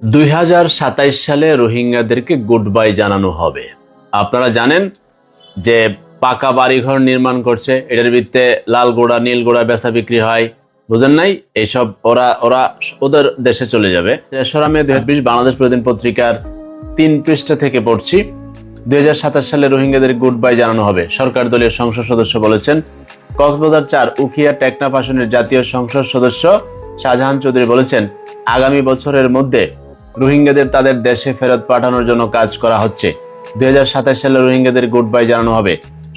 2027 সালে রোহিঙ্গাদেরকে good bye জানানো হবে। আপনারা জানেন যে পাকা বাড়িঘর নির্মাণ করছে, এটার ভিত্তিতে লাল গোড়া নীল গোড়া বেচা বিক্রি হয়, বুঝেন নাই? এইসব ওদের দেশে চলে যাবে। 3রা মে 2020 বাংলাদেশ প্রতিদিন পত্রিকার 3 পৃষ্ঠা থেকে পড়ছি। 2027 সালে রোহিঙ্গাদের গুড বাই জানানো হবে, সরকার দলীয় সংসদ সদস্য বলেছেন। কক্সবাজার 4 উখিয়া টেকনাফ আসনের জাতীয় সংসদ সদস্য শাহজাহান চৌধুরী বলেছেন, আগামী বছরের মধ্যে রোহিঙ্গাদের তাদের দেশে ফেরত পাঠানোর জন্য কাজ করা হচ্ছে। 2027 সালে রোহিঙ্গাদের গুড বাই জানানো হবে।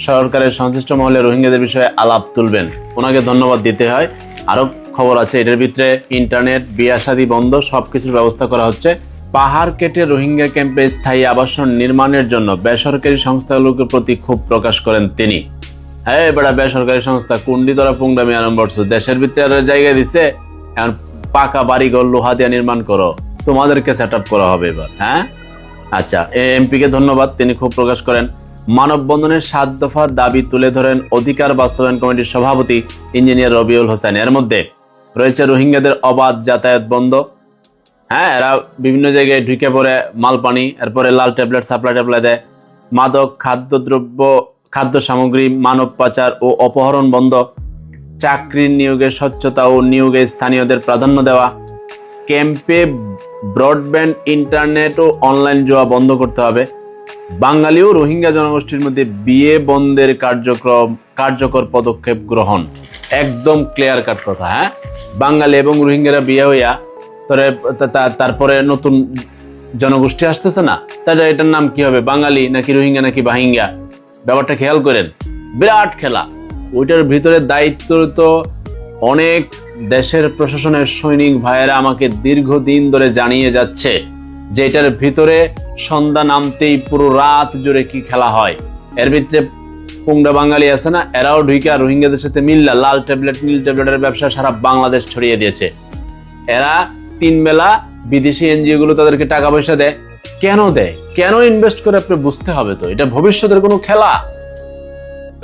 সরকারের সংশ্লিষ্ট মহলে রোহিঙ্গাদের বিষয়ে আলাপ তুলবেন। ওনাকে ধন্যবাদ দিতে হয়। আরো খবর আছে, এটার ভিতরে ইন্টারনেট, বিয়া শাদী বন্ধ, সবকিছুর ব্যবস্থা করা হচ্ছে। পাহাড় কেটে রোহিঙ্গা ক্যাম্পে স্থায়ী আবাসন নির্মাণের জন্য বেসরকারি সংস্থাগুলোর প্রতি ক্ষোভ প্রকাশ করেন তিনি। হ্যাঁ, বেড়া বেসরকারি সংস্থা কুন্ডি ধরা পুংডামি আরম্ভ করছে, দেশের ভিতরে জায়গা দিচ্ছে, এখন পাকা বাড়িঘর লোহা দিয়ে নির্মাণ করো, তোমাদেরকে সেট আপ করা হবে এবার। হ্যাঁ, আচ্ছা, এমপি কে ধন্যবাদ, তিনি ক্ষোভ প্রকাশ করেন। মানববন্ধনের 7 দফার দাবি তুলে ধরেন অধিকার বাস্তবায়ন কমিটির সভাপতি ইঞ্জিনিয়ার রবিউল হোসেন। এর মধ্যে রয়েছে রোহিঙ্গাদের অবাধ যাতায়াত বন্ধ। হ্যাঁ, এরা বিভিন্ন জায়গায় ঢুকে পড়ে মাল পানি, এরপরে লাল ট্যাবলেট সাপ্লাই দেয়। মাদক, খাদ্য সামগ্রী, মানব পাচার ও অপহরণ বন্ধ। চাকরির নিয়োগে স্বচ্ছতা ও নিয়োগে স্থানীয়দের প্রাধান্য দেওয়া। ক্যাম্পে ব্রডব্যান্ড, ইন্টারনেট ও অনলাইন জুয়া বন্ধ করতে হবে। বাঙালি ও রোহিঙ্গা জনগোষ্ঠীর মধ্যে বিয়ে বন্ধের কার্যকর পদক্ষেপ গ্রহণ। একদম ক্লিয়ার কাট কথা। হ্যাঁ, বাঙালি এবং রোহিঙ্গারা বিয়ে হইয়া তারপরে নতুন জনগোষ্ঠী আসতেছে না, তাহলে এটার নাম কি হবে? বাঙালি নাকি রোহিঙ্গা নাকি বাহিঙ্গা? ব্যাপারটা খেয়াল করেন, বিরাট খেলা। ওইটার ভিতরে দায়িত্ব তো অনেক দেশের প্রশাসনের সৈনিক ভাইয়েরা আমাকে দীর্ঘদিন ধরে জানিয়ে যাচ্ছে যে এটার ভিতরে সন্ধ্যা নামতেই পুরো রাত জুড়ে কি খেলা হয়। এর ভিতরে পুংডা বাঙালি আছে না, এরাও ঢুইকা রোহিঙ্গাদের সাথে মিল্লা লাল ট্যাবলেট নীল ট্যাবলেটের ব্যবসা সারা বাংলাদেশ ছড়িয়ে দিয়েছে। এরা 3 বেলা বিদেশি এনজিও গুলো তাদেরকে টাকা পয়সা দেয়। কেন দেয়, কেন ইনভেস্ট করে আপনি বুঝতে হবে তো। এটা ভবিষ্যতের কোনো খেলা।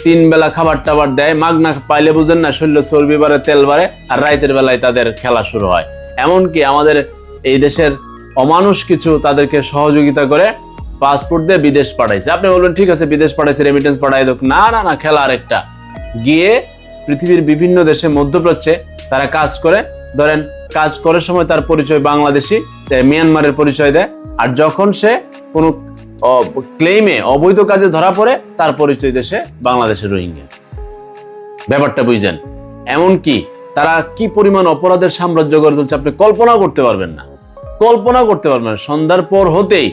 3 বেলা খাবার টাবার দেয়, মাগনা পাইলে বুঝেন না, শরীরে চর্বি বাড়ে, তেল বাড়ে, আর রাতের বেলায় তাদের খেলা শুরু হয়। এমনকি আমাদের এই দেশের অমানুষ কিছু তাদেরকে সহযোগিতা করে পাসপোর্ট দিয়ে বিদেশ পাঠাইছে। আপনি বলবেন ঠিক আছে, বিদেশ পাঠাইছে, রেমিটেন্স পাঠাই দেখ। না না না, খেলা আরেকটা। গিয়ে পৃথিবীর বিভিন্ন দেশে, মধ্যপ্রাচ্যে তারা কাজ করে। ধরেন কাজ করার সময় তার পরিচয় বাংলাদেশি, মিয়ানমারের পরিচয় দেয়, আর যখন সে কোনো ক্লেইমে অবৈধ কাজে ধরা পড়ে তার পরিচয় দেশে বাংলাদেশের রোহিঙ্গা। ব্যাপারটা বুঝছেন? এমনকি তারা কি পরিমাণ অপরাধের সাম্রাজ্য গড়ে তুলছে আপনি কল্পনাও করতে পারবেন না, কল্পনা করতে পারবেন না। সন্ধ্যার পর হতেই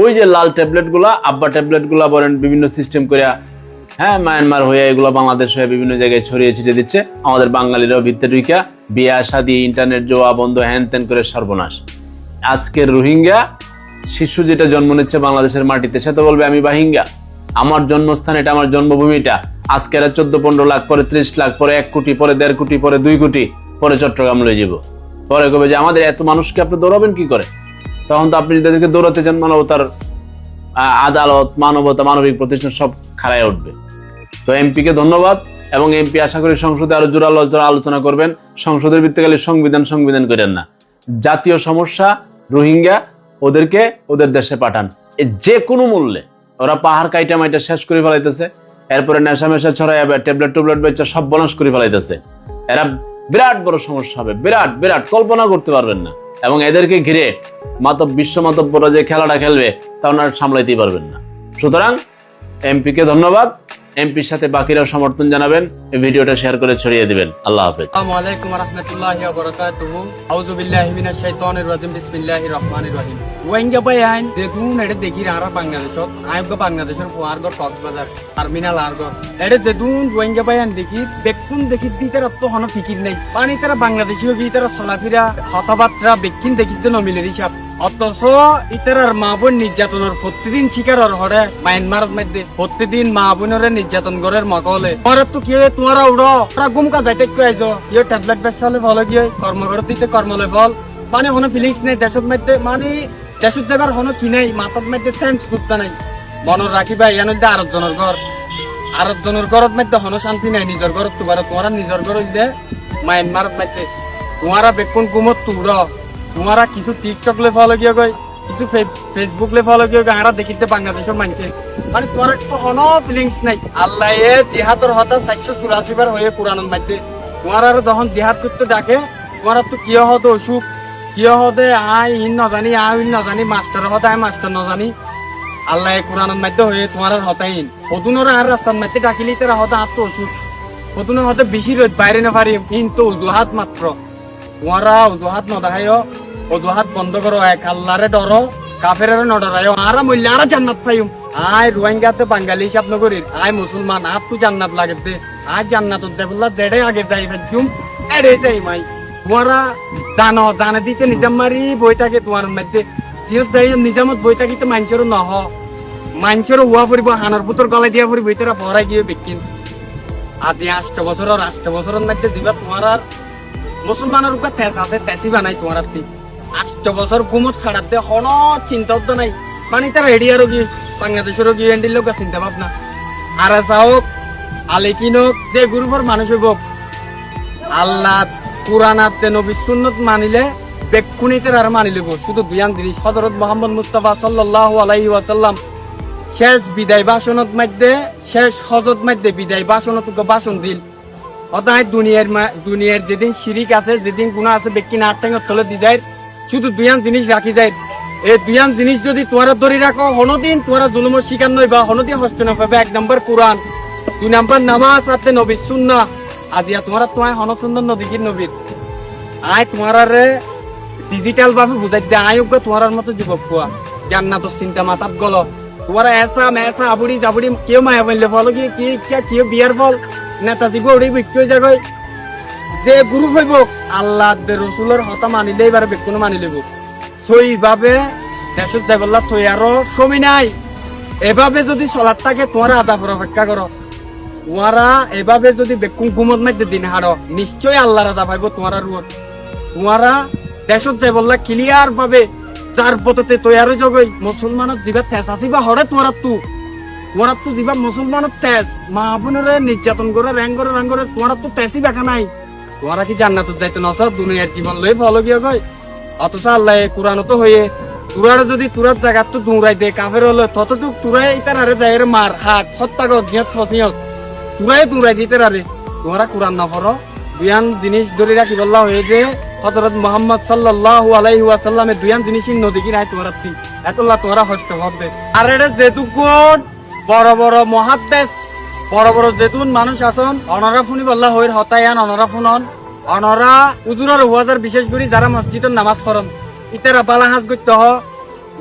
ওই যে লাল ট্যাবলেট গুলা, আব্বা ট্যাবলেট গুলা বলেন, বিভিন্ন সিস্টেম করে, হ্যাঁ, মায়ানমার হয়ে এগুলো বাংলাদেশ হয়ে বিভিন্ন জায়গায় ছড়িয়ে ছিটিয়ে দিচ্ছে। আমাদের বাঙালিরাও ভিত্তে ঢুইকা বিয়া শাদী, ইন্টারনেট জোয়া বন্ধ, হ্যান ত্যান করে সর্বনাশ। আজকের রোহিঙ্গা শিশু যেটা জন্ম নিচ্ছে বাংলাদেশের মাটিতে, সে তো বলবে আমি বাহিঙ্গা, আমার জন্মস্থান এটা, আমার জন্মভূমিটা। আজকের 14-15 লাখ, পরে 30 লাখ, পরে 1 কোটি, পরে 1.5 কোটি, পরে 2 কোটি, পরে চট্টগ্রাম লয়ে যাব। পরে কবে যে আমাদের এত মানুষকে আপনি দৌড়াবেন কি করে? তখন তো আপনি যাদেরকে দৌড়াতে চান, মানবতার আদালত, মানবতা, মানবিক প্রতিষ্ঠান সব খাড়ায় উঠবে। তো এমপি কে ধন্যবাদ, এবং এমপি আশা করি সংসদে আরো জোরালো আলোচনা করবেন। সংসদের ভিত্তিতে সংবিধান করেন না। জাতীয় সমস্যা রোহিঙ্গা, ওদেরকে ওদের দেশে পাঠান যে কোনো মূল্যে। ওরা পাহাড় কাইটা মাইটা শেষ করে ফেলাইতেছে, এরপরে নেশা মেশা ছড়াই ট্যাবলেট বেচা সব বনাশ করে ফেলাইতেছে। এরা বিরাট বড় সমস্যা হবে, বিরাট বিরাট, কল্পনা করতে পারবেন না। এবং এদেরকে ঘিরে বিশ্ব মাতব্বরা যে খেলাটা খেলবে তা ওনারা সামলাইতেই পারবেন না। সুতরাং এমপি কে ধন্যবাদ, এমপির সাথে বাকিরাও সমর্থন জানাবেন, এই ভিডিওটা শেয়ার করে ছড়িয়ে দিবেন। আল্লাহ হাফেজ। আসসালামু আলাইকুম ওয়া রাহমাতুল্লাহি ওয়া বারাকাতুহু। আউযু বিল্লাহি মিনাশ শাইতানির রাজিম। বিসমিল্লাহির রহমানির রহিম। ওয়াইঙ্গা ভাই আইন দেখুন, এটা দেখি আর বাংলাদেশত আইগো বাংলাদেশের পুয়ারগড় কক্সবাজার টার্মিনাল আরগড় এটা যেদুন ওয়াইঙ্গা ভাই আইন দেখি বেকুন দেখি দিতে রত হন ফিকির নাই পানি তারা বাংলাদেশী হবি তারা চলাফেরা কথাবার্তা বেকিন দেখি তো নমিলের হিসাব। অথচ ইতারার মা বোন নির্যাতনের প্রতিদিন শিকার হরে মায়ানমারের মধ্যে প্রতিদিন মা বোনের নির্যাতন গড়ের মকলে পরে তো কি হয় তোমারা উড়ো তোরা গুমকা যাইতে কি আইছো ইয়ে ট্যাবলেট বেসালে ভালো গিয়ে কর্মঘর দিতে কর্মলে ফল মানে হনো ফিলিংস নেই দেশের মধ্যে, মানে দেশের যাবার হনো কি নাই, মাথার মধ্যে সেন্স করতে নাই। মনে রাখিবা ইয়ান হইতে আরেকজনের ঘরের মধ্যে হনো শান্তি নাই। নিজের ঘর তোমারা নিজের ঘর হইতে মায়ানমারের মধ্যে তোমারা বেকুন গুমত তুড় তোমারা কিছু টিকটক লে ফলো কিয়া কয়, কিছু ফেসবুক লে ফলো কিয়া কয়, আরা দেখিতে বাংলাদেশের মানুষের মানে তোমার কোনো ফিলিংস নাই। আল্লাহ জিহাদর হতা 484 বার হয়ে কোরআনের মধ্যে তোমার আর যখন জিহাদ করতে ডাকে তোমার তো কিয় হতো অসুখ, কিয় হতে আই ইন নজানি আই ইন নজানি, মাস্টার হতে আই মাস্টার নজানি। আল্লাহ কোরআনের মধ্যে হয়ে তোমার আর হতাইন হতুনরা আর রাস্তার মধ্যে ডাকিলি তারা হতে আত্ম অসুখ, হতুনের হতে বেশি রোদ বাইরে না পারি কিন্তু অজুহাত মাত্র। তোমারা অজুহাত নদাহায়, অজুহাত বন্ধ করো, এক আল্লাহরে ডরো, কাফের নডরায়, আরা মূল্য আরা জান্নাত পাইম। আয় রোহিঙ্গাতে বাঙালি হিসাব নগরীর, আয় মুসলমান আর তু জান্নাত লাগে দে, আয় জান্নাত দেবুল্লাহ যেড়ে আগে যাই ভাজুম এড়ে যাই মাই। তোমারা জানো জানে দিতে নিজাম মারি বই থাকে তোমার মধ্যে, জিরত যাই নিজামত বই থাকিতে মানুষের নহ, মানুষের হুয়া ফুরিব হানার পুতর গলায় দিয়া ফুরিব তারা ভরাই গিয়ে বেকিন। আজি 8 বছরের মধ্যে দিবা তোমার আর মুসলমানের উপর তেজ আছে, তেসি বানাই তোমার আর 8 বছর গুমত খাড়াত দে হন চিন্তা তো নাই, মানে তার রেডিয়ারও কি বাংলাদেশেরও কি এন্ডির লোক চিন্তা ভাবনা। আর যাওক আলেকিন হোক যে গ্রুপের মানুষ হইব আল্লাহ কুরআন আতে নবী সুন্নত মানিলে বেকুনিতে আর মানি লব। শুধু দুইয়ান জিনিস হযরত মুহাম্মদ মুস্তাফা সাল্লাল্লাহু আলাইহি ওয়াসাল্লাম শেষ বিদায় ভাষণত মধ্যে, শেষ হজত মধ্যে বিদায় ভাষণত ভাষণ দিল অতায় দুনিয়ার যেদিন শিরিক আছে, যেদিন গুনাহ আছে বেকি না ঠেঙ্গত তলে দি যায়, শুধু দুইয়ান জিনিস রাখি যায়। এই দুইয়ান জিনিস যদি তোমরা ধরে রাখো হনদিন তোমরা জুলুমের শিকার নইবা, হনদিন হস্ত না পাবে। 1 নম্বর কোরআন, 2 নম্বর নামাজ, সাথে নবী সুন্নাহ। আজিয়া তোমরা তোমায় হন সুন্দর নবীর নবীর আয় তোমার ডিজিটাল ভাবে বুঝাই দে আয়োগ্য তোমার মতো যুবক কোয়া জান্নাত চিন্তা মাতাপ গল তোমার এসা মেসা আবুড়ি জাবুড়ি কেউ মায়া বললে ফল কি কেউ বিয়ার ফল নেতাজি বড়ি বিক্রি হয়ে যাবে। যে গুরু হইব আল্লাহ রসুলের হতা মানিলে এবার বেকুন মানি লইব। সই ভাবে দেশের দেবল্লা থই আরো সময় নাই। এভাবে যদি চলার থাকে তোমার আদাফর অপেক্ষা করো, তোমারা এভাবে যদি বেকুন ঘুমত মধ্যে দিন হারো নিশ্চয় আল্লাহ রাজা পাইব তোমার রুয়ত। তোমারা দেশত যাই বললা ক্লিয়ার ভাবে যার পথতে তৈয়ার জগই মুসলমানত যিবা তেজ আসিবা হরে তোমার তু যিবা মুসলমানত তেজ মা বোনের নির্যাতন করে র্যাং করে তোমার তো তেজই দেখা নাই। তোমরা কি জান্নাতত যাইতে নস দুনিয়ার জীবন লই ফলো গিয়ে গই। অথচ আল্লাহ কোরআনত হয়ে তুরার যদি তুরার জায়গাত তো দৌড়াই দে কাফের হলো ততটুক তুরাই ইতার আরে যাই মার হাত হত্যা কর জিয়াত ফসিয়ত তুরাই দৌড়াই দিতে আরে। তোমরা কোরআন না পড়ো দুয়ান জিনিস ধরে রাখি বললা হয়ে যে হযরত মুহাম্মদ সাল্লাল্লাহু আলাইহি ওয়াসাল্লামের দুয়ান জিনিসই নদী কি নাই তোমরা তিন এতলা তোমরা হস্ত হবে। আর এটা যেতুকুন বড় বড় মুহাদ্দিস বড় বড় যেতুন মানুষ আছেন অনরা ফুনি বললা হইর হতায়ান অনরা ফুনন অনরা উজুরের ওয়াজার বিশেষ করে যারা মসজিদের নামাজ পড়েন ইতারা বালা হাজ করতে হ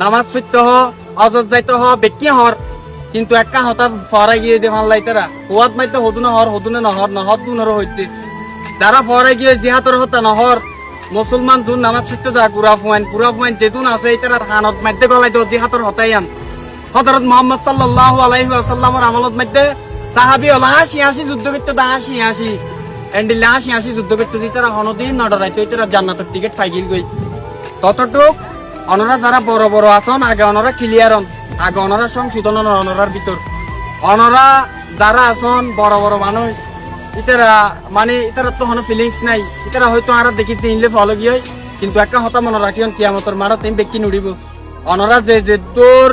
নামাজ পড়তে হ হজত যাইতে হ বেকি হর কিন্তু একা হতা ফরাই গিয়ে দে মাল্লা ইতারা ওয়াদ মাইতে হদুনা হর হদুনে নহর নহর দুনর হইতে যারা ফরাই গিয়ে জিহাদর হতা নহর মুসলমান জুন নামাজ পড়তে যা পুরা ফুয়াইন যেতুন আছে ইতারা হানত মাইতে গলাই তো জিহাদর হতায়ান। হযরত মুহাম্মদ সাল্লাল্লাহু আলাইহি ওয়াসাল্লামের আমলত মধ্যে সাহাবী হল 80 যুদ্ধ করতে 80 এন্ডিলা 80 যুদ্ধ করতে দিতারা হনদিন নডরাইতে ইতারা জান্নাতের টিকিট পাইগিল গই। ততটুক অনরা যারা বড় বড় আসন আগে অনরা ক্লিয়ার হন আগে অনরা সংশোধন অনরার ভিতর অনরা যারা আসন বড় বড় মানুষ ইতারা মানে ইতারা তো কোনো ফিলিংস নাই ইতারা হয়তো আর দেখিতে ইনলে ফলো গিয়ে কিন্তু একটা হতা মনে রাখিয়ন কিয়ামতের মারা তুমি বেকি নুড়িব অনরা যে তোর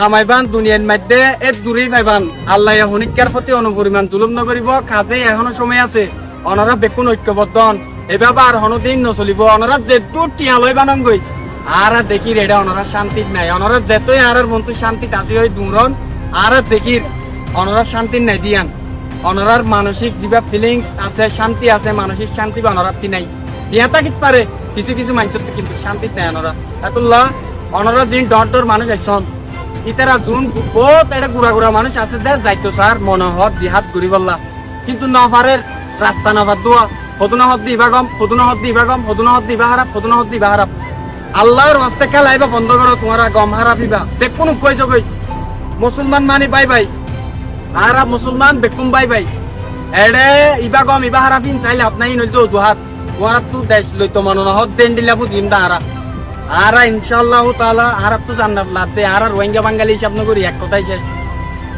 হামাইবান দুনিয়ার মধ্যে এর দূরেই পাইবান আল্লাহ হনিকার প্রতি অনুপরিমাণ জুলুম নকরিব কাজে এখনো সময় আছে অনরা বেকুন ঐক্যবদ্ধ হন এভাবে আর হনদিন নচলিব অনরা যে দূর টিয়া লই বানন গই আর দেখি রেডা অনরা শান্তি নাই অনরা যেতই আর মনটো শান্তি তাজি হই দুমরন আর দেখি অনরা শান্তি নাই দিয়ান অনরার মানসিক যিবা ফিলিংস আছে শান্তি আছে মানসিক শান্তি বা অনরাতি নাই দিয়া থাকিত পারে কিছু কিছু মানুষের কিন্তু শান্তি নাই অনরা এতল্লা অনরা যিন ডর মানুষ আইসন ইতারা জুন বহুত এটা গুড়া মানুষ আছে দে যাইতো স্যার মনোহর জিহাদ করি বললা কিন্তু নফারের রাস্তা নফার দোয়া হদুনা হদ দিবা গম হদুনা হদ দিবা গম হদুনা হদ দিবা হারাপ হদুনা হদ দিবা হারাপ আল্লাহর রাস্তা খেলাইবা বন্ধ করো তোমারা গম হারাপিবা বেকুন কই জগই মুসলমান মানি বাই বাই হারা মুসলমান বেকুম বাই বাই এডে ইবা গম ইবা হারাপিন চাইলে আপনাই নইতো দুহাত তোমারা তো দেশ লইতো মনোনা হদ দেন দিলাবু জিন্দা হারা আরা ইনশাআল্লাহ তাআলা আরা তো জান্নাত লাতে আরা রোহিঙ্গা বাঙালি হিসাব নগরি এক কথাই শেষ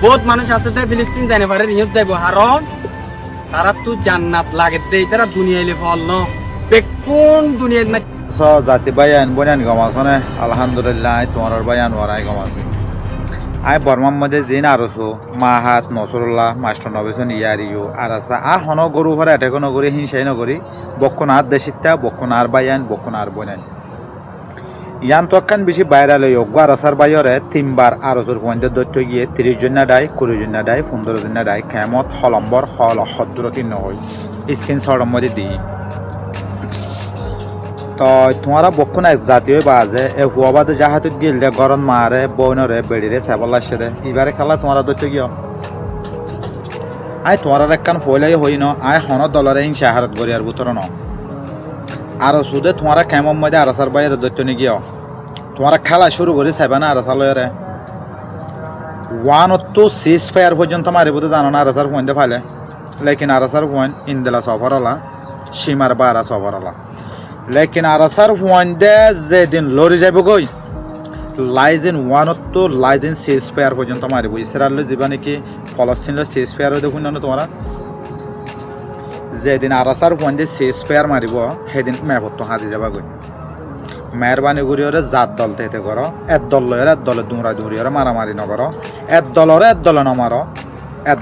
বহুত মানুষ আছে তে ফিলিস্তিন জানে পারে নিয়ত যাইব হারন তারা তো জান্নাত লাগে দে তারা দুনিয়াইলে ফল ন বেকুন দুনিয়াত জাতি বায়ান বনান গমাসনে আলহামদুলিল্লাহ তোমার বায়ান ওরাই গমাসে আই বর্মার মধ্যে জিন আরছো মাহাত নসরুল্লাহ মাস্টার নবেশন ইয়ারিও আর আসা হন গরু ভরে এটে কোনো করে হিংসাই নগরী বক্ষণ আর দেশিতা বক্ষণ আর বায়ান বক্ষণ আর বনান ইয়ান তৎকান বেশি বাইরে লই অজ্ঞ আর আসার বাইরে তিনবার আরজোর পয়েন্টের দৈত্য গিয়ে 30 জন না ডাই 20 জন না ডাই 15 জন না ডাই খেমত হলম্বর হল সদ্দুরতি নহই স্ক্রিন শটের মধ্যে দিই তো তোমারা বক্ষণ এক জাতীয় বাজে এ হুয়াবাদে জাহাতুত গিললে গরম মারে বইনরে বেড়িরে সেবল আসছে দে এবারে খেলা তোমারা দৈত্য গিয়ে আই তোমার একখান ফইলাই হই ন আই হন দলরে হিংসা হারত গড়িয়ার বুতর ন আর সুদে তোমারা কেমন মধ্যে আরাসার বাইরে দৈত্য নি গিয়ে তোমারা খেলা শুরু করি চাইবা না আরাসা লয়ারে 1 to 6 ফায়ার পর্যন্ত মারিব তো জানো না আরাসার পয়েন্টে ফাইলে লেকিন আরাসার পয়েন্ট ইন্দেলা সফরলা সীমার বারা সফরলা লেকিন আরাসার পয়েন্টে যেদিন লড়ি যাইব গই লাইজেন 1 to লাইজেন 6 ফায়ার পর্যন্ত মারিব ইসরায়েল যাবা নাকি ফলস্তিন 6 ফায়ার দেখুন না তোমরা যেদিন আরাসার পয়েন্টে 6 ফায়ার মারিব সেদিন মেপত হাজি যাবা গই মেহরবানি করিওরে জাত দল তেতে করো এক দল লয়ের এক দলে দুমরা দুরিওরে মারামারি নকর এক দলে নমারো এক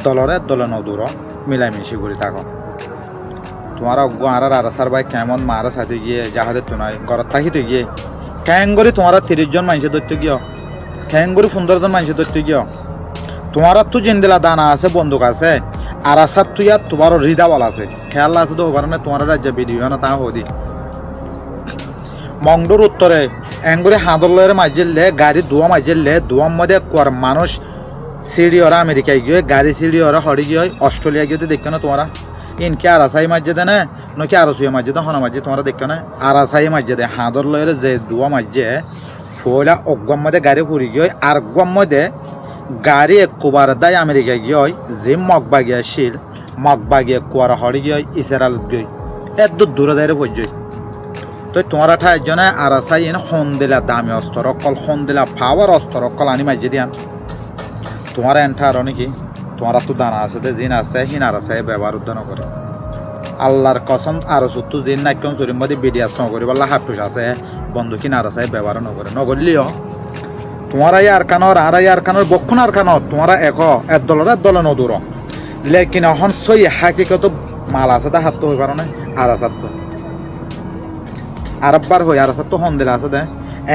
দলে নদূর মিলামিশি করি থাকো তোমার অজ্ঞ আর আরাসার ভাই কেমন মারা সাথে গিয়ে জাহাজের তো নয় ঘর থাকিতে গিয়ে খ্যাঙ্গরি তোমার 30 জন মানুষের ধরতে গিয়ে খ্যাঙ্গরি 15 জন মানুষের ধরতে গিয়ে তোমার তো জিন্দিলা দানা আছে বন্দুক আছে আরাসার তুই আর তোমার হৃদাবল আছে খেয়াল আছে তো কারণে তোমার রাজ্য ভিডিও না তা হদি মংডুর উত্তরে এঙ্গুরি হাঁদলের মাঝিলে গাড়ি দুয়া মাঝিলে দুয়ার মধ্যে মানুষ সিঁড়ি ওরা আমেরিকায় গিয়ে গাড়ি সিঁড়ি ওরা হরি গিয়ে অস্ট্রেলিয়া গিয়ে দেখো না তোমরা ইনকে আরাসাই মাঝে দেয় না নাকি আরসুয়া মাঝে দেয় হনা মাঝে তোমরা দেখো না আরাসাই মাঝে দেয় হাঁদলের যে দুয়া মাঝে ফয়লা অজ্ঞার মধ্যে গাড়ি ফুরি গিয়ে আর গম মধ্যে গাড়ি একবার দায় আমেরিকায় গিয়ে যে মগবাগিয়া শিল মগবাগিয়া কুয়ারা হরি গিয়ে ইসরায়েল গিয়ে এত দূরে দাঁড়িয়ে পর্যন্ত তো তোমরা ঠাই জনে আরাসাই এনে হন দিলা দামি অস্ত্র অকল হন দিলা পাওয়ার অস্ত্র অকল আনি মাঝে দিয়ান তোমার এনঠা আরো নাকি তোমার তো দানা আছে জিন আছে হিন আরাসাই ব্যবহার উদ্যান করে আল্লাহর কসম আরো সত্তু জিন নাক্যম চুরির মধ্যে বিডিয়াস নকরি বললা হাফটুস আছে বন্ধুকিন আরাসাই ব্যবহার নকরে নগরলিও তোমার আর কানোর বক্ষণ আর কানো তোমারা এক দলে নদূর লেকিন এখন সই হাকিকত মাল আছে তা হাত তো হয়ে পারো না আরাসার তো আরববার হই আর তো হন দিলা আছে দে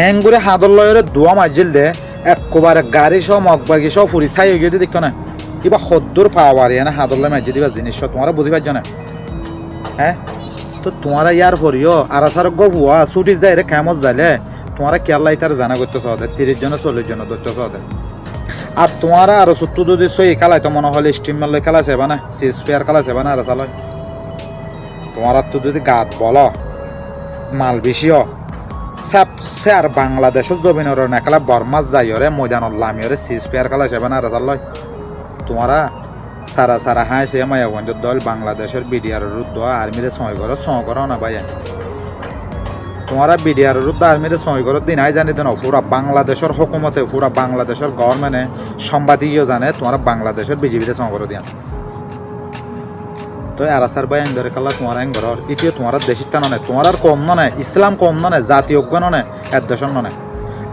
এঙ্গুরে হাদর লয়ের দুয়া মাজিল দে একবারে গাড়ি সহ মগবাগি সহ ফুরি ছাই হয়ে গিয়ে দেখো না কিবা সদ্দুর পাওয়ার না হাদর লয় মাজি দিবা জিনিস তোমারা বুঝি পারছ না হ্যাঁ তো তোমারা ইয়ার পরিও আরাসার গুয়া ছুটি যাই রে খেমত যাইলে তোমারা কেয়ার তার জানা করতে চাওয়া 30 জন 40 জন ধরতে চাওয়া আর তোমারা আরো ছোট্ট যদি সই খেলায় তো মনে হলে স্টিম মারলে খেলা চাইবা না সিস পেয়ার খেলা চাইবা না আরাসা লয় তোমারা তো যদি গাত বলো মাল বেশিও সবসে আর বাংলাদেশের জমিনের নেখালা বর্মাস যাইরে ময়দানত লামিয়রে সিজ পেয়ার খেলা যাবে না রাজাল লয় তোমারা সারা হাই সে মায়াগঞ্জের দল বাংলাদেশের বিডিআর রুদ্ধ আর্মিরে ছয় করো না ভাই তোমারা বিডিআর রুদ্ধ আর্মিরে ছয় করো দিন আই জানি দেন পুরা বাংলাদেশের হুকুমতে পুরা বাংলাদেশের গভর্নমেন্টে সাংবাদিকও জানে তোমারা বাংলাদেশের বিজেপিতে ছয় করো দিয়া তো আরাসার ভাই ধরে কালা তোমার আইন ঘর ইতিও তোমার দেশের টানো নেই তোমার আর কম নয় ইসলাম কম নয় জাতি অজ্ঞ নয় এক দেশের নয়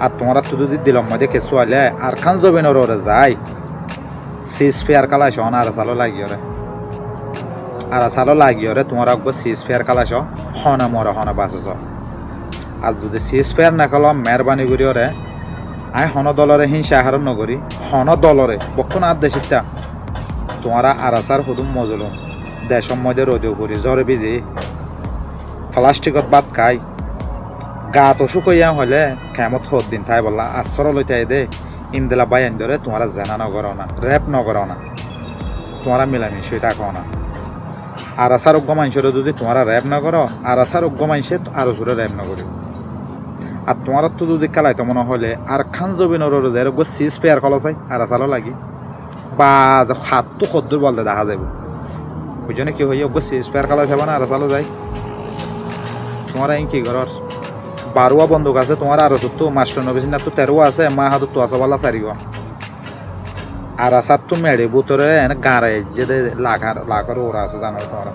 আর তোমার তো যদি দিলম মধ্যে কেঁচু আইলে আর খান জবিনের ওরে যায় সিজ ফেয়ার কালাইছ না আরাসালো লাগিও রে তোমার একবার সিজ ফেয়ার কালাইছ হনে মরে হনে বাঁচেছ আর যদি সিজ ফেয়ার না কালো মেহরবানি করি ওরে আই হন দলরে হিংসা হার নগরী হন দলরে বক্ষণ আর দেশিতা তোমারা আরাসার হুদুম মজলুম দেশের মধ্যে রোদেও করি জ্বরে ভিজি প্লাস্টিকত ভাত খাই গা তো শুকাইয়া হলে খেমত সদ দিন তাই বললা আশ্চর্য লইতে দে ইন্দিলা বাই আইন ধরে তোমারা জেনা নগর না রেপ নগর না তোমারা মিলামিশি থাকো না আরাসার অজ্ঞ মানুষের যদি তোমারা রেপ না করো আরাসার অজ্ঞ মানুষে আরো জোরে রেপ না করি আর তোমার তো যদি খেলাইতে মনে হলে আর খান জবিনের রোদের সিজ পেয়ার খলা চাই আরাসারও লাগি বা হাত তো সদ্দুর বলতে দেখা যাবে ওই জন্য কি হই অবশ্যই স্পেয়ার কালার যাবে না আর চালো যাই তোমার আইন কি ঘর বারোয়া বন্দুক আছে তোমার আরো তো মাস্টার নবীন তো 13 আছে মা হাত তো আছে বলা 4 আর আসার তো মেড়ে বুতরে এনে গাঁড়ে যে লাখার ওরা আছে জানো তোমার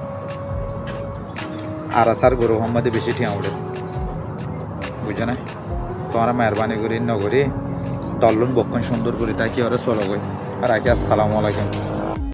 আর আসার গরু মধ্যে বেশি ঠিয়া উঠে বুঝে না তোমার মেহরবানি করি নগরী দল্লুন বক্ষণ সুন্দর করি তাই কি ওরা চলো গই আর আগে আসসালামু আলাইকুম